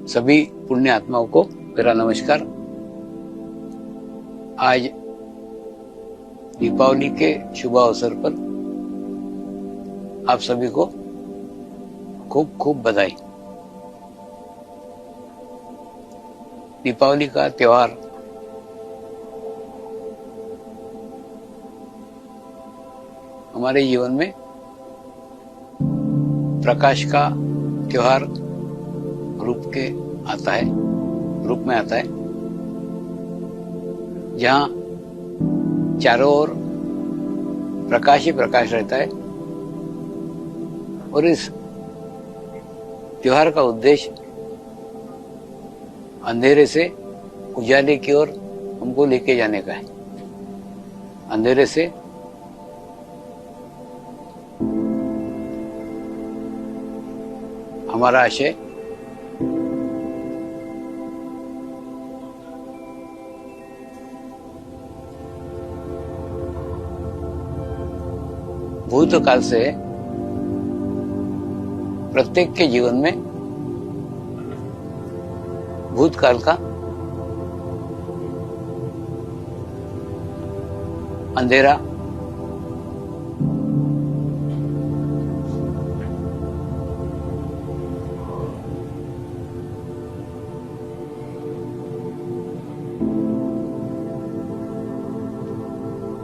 सभी पुण्य आत्माओं को मेरा नमस्कार। आज दीपावली के शुभ अवसर पर आप सभी को खूब खूब बधाई। दीपावली का त्योहार हमारे जीवन में प्रकाश का त्योहार रूप में आता है, जहां चारों ओर प्रकाश ही प्रकाश रहता है। और इस त्योहार का उद्देश्य अंधेरे से उजाले की ओर हमको लेके जाने का है। अंधेरे से हमारा आशय भूतकाल से प्रत्येक के जीवन में भूतकाल का अंधेरा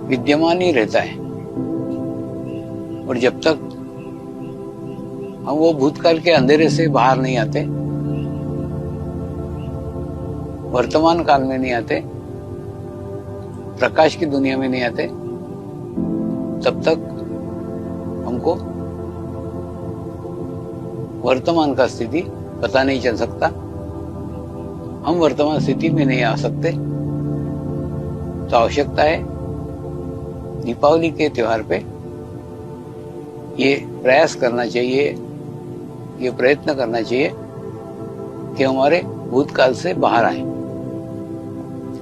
विद्यमान ही रहता है। और जब तक हम वो भूतकाल के अंधेरे से बाहर नहीं आते, वर्तमान काल में नहीं आते, प्रकाश की दुनिया में नहीं आते, तब तक हमको वर्तमान का स्थिति पता नहीं चल सकता। हम वर्तमान स्थिति में नहीं आ सकते। तो आवश्यकता है दीपावली के त्योहार पे ये प्रयास करना चाहिए, ये प्रयत्न करना चाहिए कि हमारे भूतकाल से बाहर आए।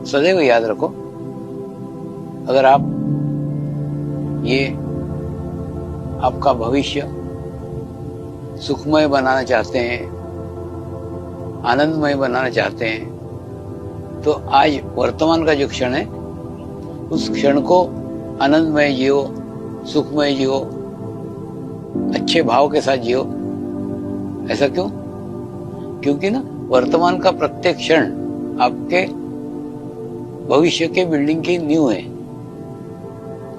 सदैव याद रखो, अगर आप ये आपका भविष्य सुखमय बनाना चाहते हैं, आनंदमय बनाना चाहते हैं, तो आज वर्तमान का जो क्षण है उस क्षण को आनंदमय जियो, सुखमय जियो, अच्छे भाव के साथ जियो। ऐसा क्यों? क्योंकि ना वर्तमान का प्रत्येक क्षण आपके भविष्य के बिल्डिंग की नींव है।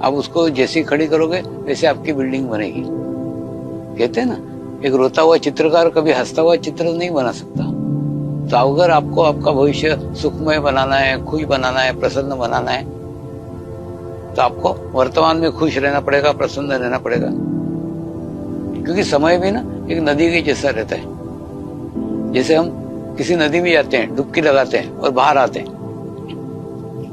आप उसको जैसे खड़ी करोगे वैसे आपकी बिल्डिंग बनेगी। कहते हैं ना, एक रोता हुआ चित्रकार कभी हंसता हुआ चित्र नहीं बना सकता। तो अगर आपको आपका भविष्य सुखमय बनाना है, खुश बनाना है, प्रसन्न बनाना है, तो आपको वर्तमान में खुश रहना पड़ेगा, प्रसन्न रहना पड़ेगा। क्योंकि समय भी ना एक नदी के जैसा रहता है। जैसे हम किसी नदी में जाते हैं, डुबकी लगाते हैं और बाहर आते हैं,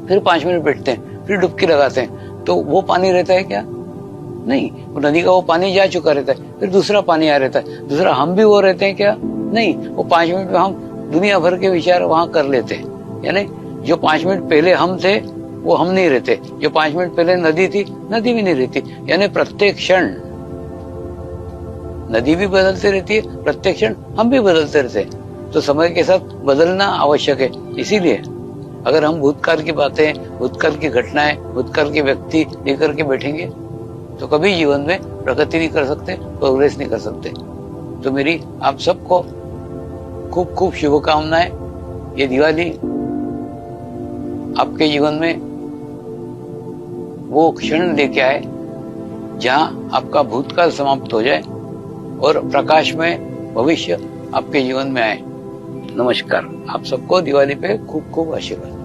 फिर 5 मिनट बैठते हैं, फिर डुबकी लगाते हैं, तो वो पानी रहता है क्या? नहीं, वो नदी का वो पानी जा चुका रहता है, फिर दूसरा पानी आ रहता है। दूसरा हम भी वो रहते हैं क्या? नहीं, वो 5 मिनट में हम दुनिया भर के विचार वहां कर लेते हैं। यानी जो 5 मिनट पहले हम थे वो हम नहीं रहते, जो 5 मिनट पहले नदी थी, नदी भी नहीं रहती। यानी प्रत्येक क्षण नदी भी बदलती रहती है, प्रत्येक क्षण हम भी बदलते रहते हैं। तो समय के साथ बदलना आवश्यक है। इसीलिए अगर हम भूतकाल की बातें, भूतकाल की घटनाएं, भूतकाल के व्यक्ति लेकर के बैठेंगे तो कभी जीवन में प्रगति नहीं कर सकते, प्रोग्रेस नहीं कर सकते। तो मेरी आप सबको खूब खूब शुभकामनाएं। ये दिवाली आपके जीवन में वो क्षण लेके आए जहां आपका भूतकाल समाप्त हो जाए और प्रकाश में भविष्य आपके जीवन में आए। नमस्कार। आप सबको दिवाली पे खूब खूब आशीर्वाद।